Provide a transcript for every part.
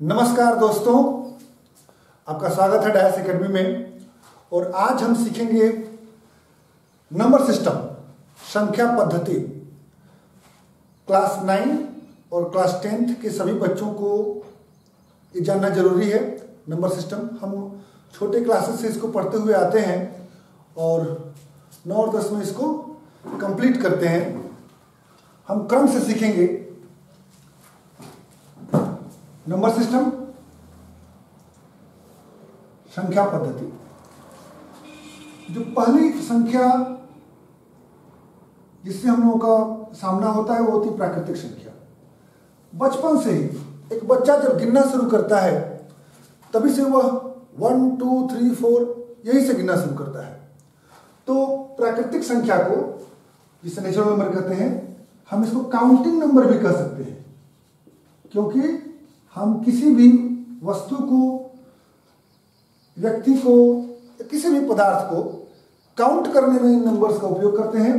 नमस्कार दोस्तों, आपका स्वागत है डायस एकेडमी में। और आज हम सीखेंगे नंबर सिस्टम, संख्या पद्धति। क्लास 9 और क्लास 10 के सभी बच्चों को ये जानना जरूरी है। नंबर सिस्टम हम छोटे क्लासेस से इसको पढ़ते हुए आते हैं और 9 और 10 में इसको कंप्लीट करते हैं। हम क्रम से सीखेंगे नंबर सिस्टम, संख्या पद्धति। जो पहली संख्या जिससे हम लोगों का सामना होता है वो होती है प्राकृतिक संख्या। बचपन से ही एक बच्चा जब गिनना शुरू करता है तभी से वह 1, 2, 3, 4 यही से गिनना शुरू करता है। तो प्राकृतिक संख्या को, जिसे नेचुरल नंबर कहते हैं, हम इसको काउंटिंग नंबर भी कह सकते हैं, क्योंकि हम किसी भी वस्तु को, व्यक्ति को, किसी भी पदार्थ को काउंट करने में इन नंबर्स का उपयोग करते हैं।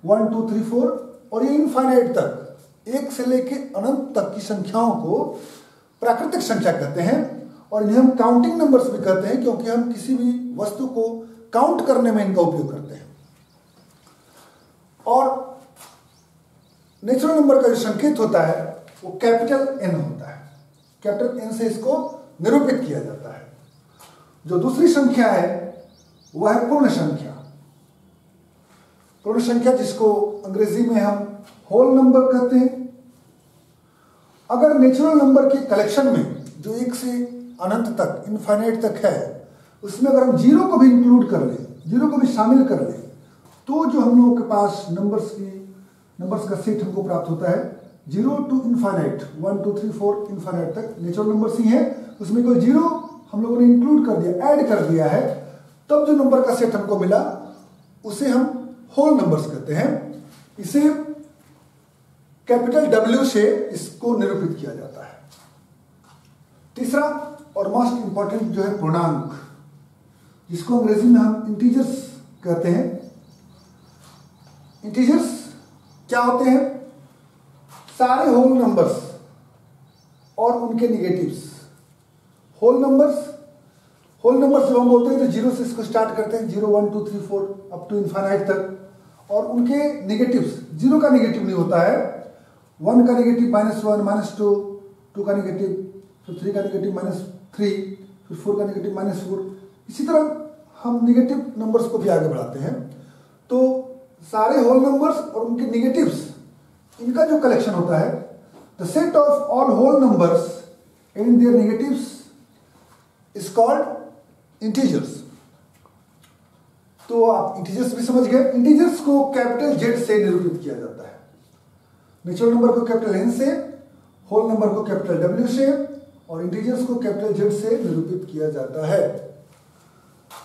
1, 2, 3, 4 और ये इनफाइनाइट तक, 1 से लेके अनंत तक की संख्याओं को प्राकृतिक संख्या कहते हैं। और इन्हें हम काउंटिंग नंबर्स भी कहते हैं, क्योंकि हम किसी भी वस्तु को काउंट करने में इनका उपयोग करते हैं। और नेचुरल नंबर का जो संकेत होता है वो कैपिटल N होता है। कैपिटल N से इसको निरूपित किया जाता है। जो दूसरी संख्या है वह है पूर्ण संख्या। पूर्ण संख्या, जिसको अंग्रेजी में हम होल नंबर कहते हैं। अगर नेचुरल नंबर के कलेक्शन में जो 1 से अनंत तक, इनफाइनाइट तक है, उसमें अगर हम जीरो को भी इंक्लूड कर लें, जीरो को भी शामिल कर लें, तो जो हम लोगों के पास नंबर्स का सेट हमको प्राप्त होता है 0 to इनफाइनाइट, 1, 2, 3, 4 इनफाइनाइट तक नेचुरल नंबर्स ही हैं। उसमें कोई जीरो हम लोगों ने इंक्लूड कर दिया, ऐड कर दिया है, तब जो नंबर का सेट हमको मिला उसे हम होल नंबर्स कहते हैं। इसे कैपिटल W से इसको निरूपित किया जाता है। तीसरा और मोस्ट इंपॉर्टेंट जो है पूर्णांक, जिसको अंग्रेजी में हम इंटीजर्स कहते हैं। इंटीजर्स क्या होते हैं? सारे होल नंबर्स और उनके निगेटिव्स। होल नंबर्स जब हम बोलते हैं तो जीरो से इसको स्टार्ट करते हैं, 0, 1, 2, 3, 4 अप टू इनफाइनाइट तक। और उनके निगेटिव्स, जीरो का निगेटिव नहीं होता है, 1 का निगेटिव -1, -2, 2 का निगेटिव, फिर 3 का निगेटिव -3, फिर 4 का निगेटिव -4। इसी तरह हम निगेटिव नंबर्स को भी आगे बढ़ाते हैं। तो सारे होल नंबर्स और उनके निगेटिव्स, इनका जो कलेक्शन होता है, the set of all whole numbers and their negatives is called integers. तो आप इंटीजर्स भी समझ गए। इंटीजर्स को कैपिटल Z से निरूपित किया जाता है। नेचुरल नंबर को कैपिटल N से, होल नंबर को कैपिटल W से और इंटीजर्स को कैपिटल Z से निरूपित किया जाता है।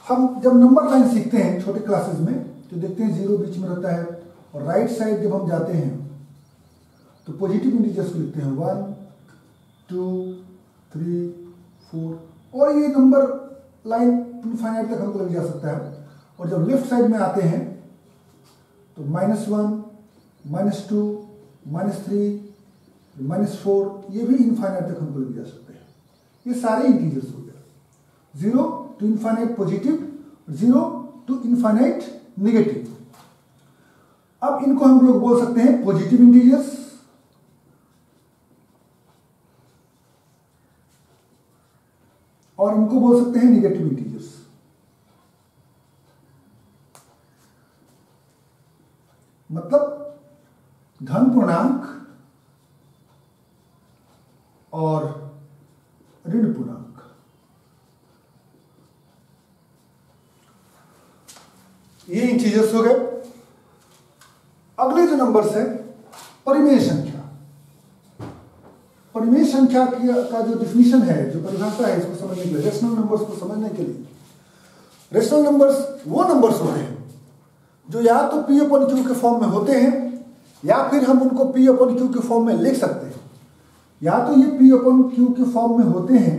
हम जब नंबर लाइन सीखते हैं छोटे क्लासेस में तो देखते हैं 0 बीच में रहता है, और राइट साइड जब हम जाते हैं तो पॉजिटिव इंटीजर्स को लिखते हैं 1, 2, 3, 4, और ये नंबर लाइन इनफाइनाइट तक हमको लग जा सकता है। और जब लेफ्ट साइड में आते हैं तो -1, -2, -3, -4, ये भी इनफाइनाइट तक हमको लग जा सकते हैं। ये सारे इंटीजर्स हो गए। 0 to infinite positive, 0 to infinite negative. अब इनको हम लोग बोल सकते हैं पॉजिटिव इंटीजर्स और इनको बोल सकते हैं निगेटिव इंटीजर्स। मतलब धन पूर्णांक और ऋण पूर्णांक। ये इंटीजर्स हो गए। अगले जो नंबर्स है परिमेय संख्या। परिमेय संख्या का जो डिफिनीशन है, जो परिभाषा है, इसको समझने के लिए, रेशनल नंबर्स को समझने के लिए, रेशनल नंबर्स वो नंबर्स होते हैं जो या तो P/Q के फॉर्म में होते हैं या फिर हम उनको P/Q के फॉर्म में लिख सकते हैं। या तो ये P/Q के फॉर्म में होते हैं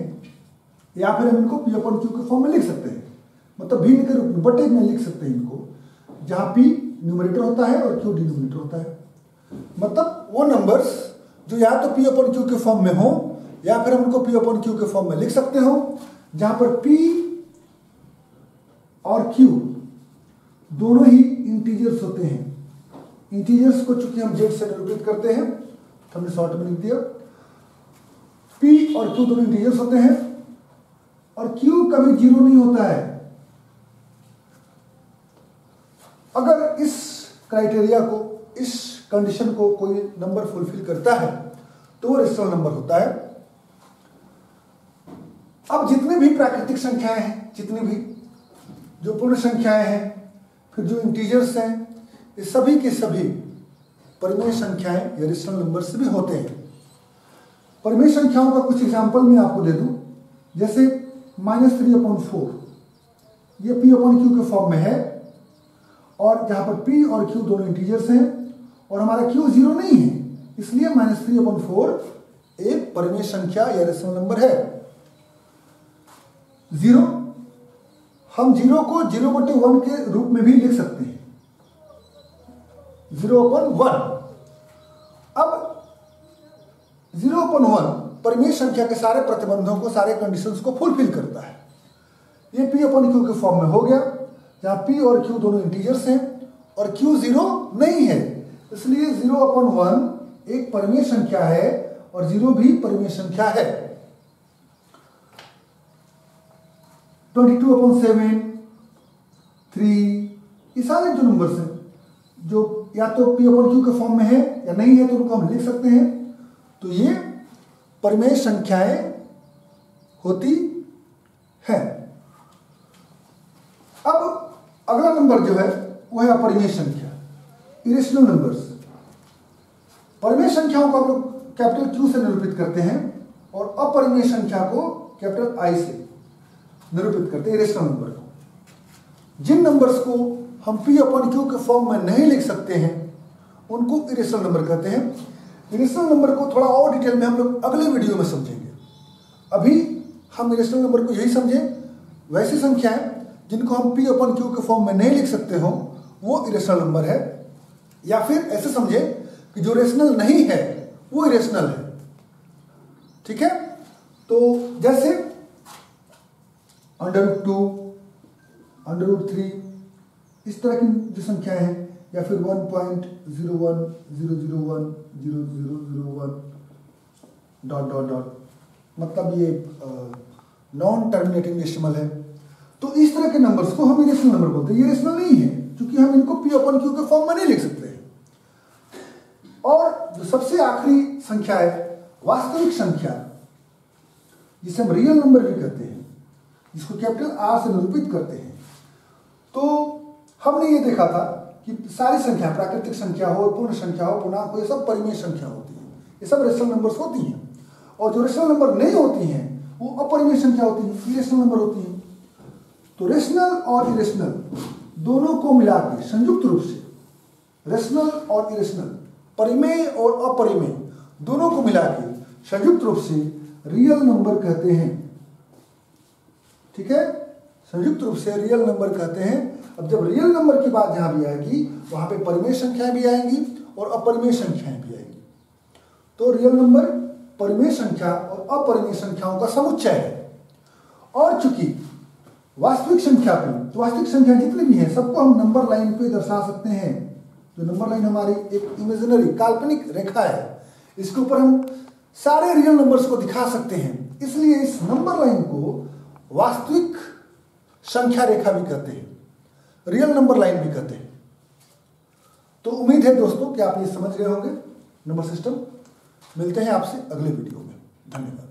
या फिर हम इनको P/Q के फॉर्म में लिख सकते हैं। मतलब भिन्न के रूप में, बटे में लिख सकते हैं इनको, जहां P न्यूमरेटर होता है और Q डिनोमिनेटर होता है। मतलब वो नंबर्स जो या तो P/Q के फॉर्म में हो या फिर हम उनको P अपॉन Q के फॉर्म में लिख सकते हो, जहां पर P और Q दोनों ही इंटीजर्स होते हैं। इंटीजर्स को चूंकि हम Z से निरूपित करते हैं तो हमने शॉर्ट में लिख दिया। P और Q दोनों इंटीजर्स होते हैं और Q कभी जीरो नहीं होता है। अगर इस क्राइटेरिया को, इस कंडीशन को कोई नंबर फुलफिल करता है तो वो रेशनल नंबर होता है। अब जितने भी प्राकृतिक संख्याएं हैं, जितनी भी जो पूर्ण संख्याएं हैं, फिर जो इंटीजर्स हैं, ये सभी के सभी परिमेय संख्याएं या रेशनल नंबर से भी होते हैं। परिमेय संख्याओं का कुछ एग्जाम्पल मैं आपको दे दूं, जैसे -3/4 ये P अपॉन Q के फॉर्म में है, और जहां पर P और Q दोनों इंटीजर्स हैं और हमारा Q जीरो नहीं है, इसलिए -3/4 एक परिमेय संख्या या रेशनल नंबर है। जीरो, हम जीरो को 0/1 के रूप में भी लिख सकते हैं, 0/1। अब 0/1 परिमेय संख्या के सारे प्रतिबंधों को, सारे कंडीशंस को फुलफिल करता है। ये P अपॉन Q के फॉर्म में हो गया, जहां P और Q दोनों इंटीजर्स हैं और Q जीरो नहीं है, इसलिए 0/1 एक परिमेय संख्या है और जीरो भी परिमेय संख्या है। 22/7, 3, ये सारे जो नंबर्स हैं, जो या तो P अपॉन Q के फॉर्म में है या नहीं है, तो उनको हम लिख सकते हैं। तो ये परिमेय संख्याएं होती हैं। अब अगला नंबर जो है वो है अपरिमेय संख्या, इरेशनल नंबर्स। परिमेय संख्याओं को हम लोग कैपिटल Q से निरूपित करते हैं और अपरिमेय संख्या को कैपिटल I से निरूपित करते हैं, इरेशनल नंबर को। जिन नंबर्स को हम P अपॉन Q के फॉर्म में नहीं लिख सकते हैं उनको इरेशनल नंबर कहते हैं। इरेशनल नंबर को थोड़ा और डिटेल में हम लोग अगले वीडियो में समझेंगे। अभी हम इरेशनल नंबर को यही समझें, वैसी संख्याएं जिनको हम P अपॉन Q के फॉर्म में नहीं लिख सकते हो वो इरेशनल नंबर है, या फिर ऐसे समझें कि जो रेशनल नहीं है वो इरेशनल है। ठीक है, तो जैसे √2, √3, इस तरह की जो संख्याएं हैं, या फिर 1.01, 001, 0001 ... मतलब ये नॉन टर्मिनेटिंग डेसिमल है। तो इस तरह के नंबर्स को हम इरेशनल नंबर बोलते हैं। ये रेशनल नहीं है क्योंकि हम इनको P अपॉन Q के फॉर्म में नहीं लिख सकते हैं। और जो सबसे आखिरी संख्या है वास्तविक संख्या, जिसे हम रियल नंबर भी कहते हैं, जिसको कैपिटल R से निरूपित करते हैं। तो हमने ये देखा था कि सारी संख्या, प्राकृतिक संख्या हो, पूर्ण संख्या हो, पूर्णांक हो, ये सब परिमेय संख्या होती है, ये सब रेशनल नंबर्स होती हैं। और जो रेशनल नंबर नहीं होती हैं वो अपरिमेय संख्या होती है, इरेशनल नंबर होती है। तो रेशनल और इरेशनल दोनों को मिला के संयुक्त रूप से, रेशनल और इरेशनल, परिमेय और अपरिमेय दोनों को मिला के संयुक्त रूप से रियल नंबर कहते हैं। ठीक है, संयुक्त रूप से रियल नंबर कहते हैं। अब जब रियल नंबर की बात जहां भी आएगी वहां पे परिमेय संख्याएं भी आएंगी और अपरिमेय संख्याएं भी आएंगी। तो रियल नंबर परिमेय संख्या और अपरिमेय संख्याओं का समुच्चय है। और चूंकि वास्तविक संख्या पे, तो वास्तविक संख्या जितनी भी हैं सबको हम नंबर लाइन पे दर्शा सकते हैं। जो नंबर लाइन हमारी एक इमेजिनरी, काल्पनिक रेखा है, इसके ऊपर हम सारे रियल नंबर्स को दिखा सकते हैं। इसलिए इस नंबर लाइन को वास्तविक संख्या रेखा भी कहते हैं, रियल नंबर लाइन भी कहते हैं। तो उम्मीद है दोस्तों कि आप ये समझ गए होंगे नंबर सिस्टम। मिलते हैं आपसे अगले वीडियो में। धन्यवाद।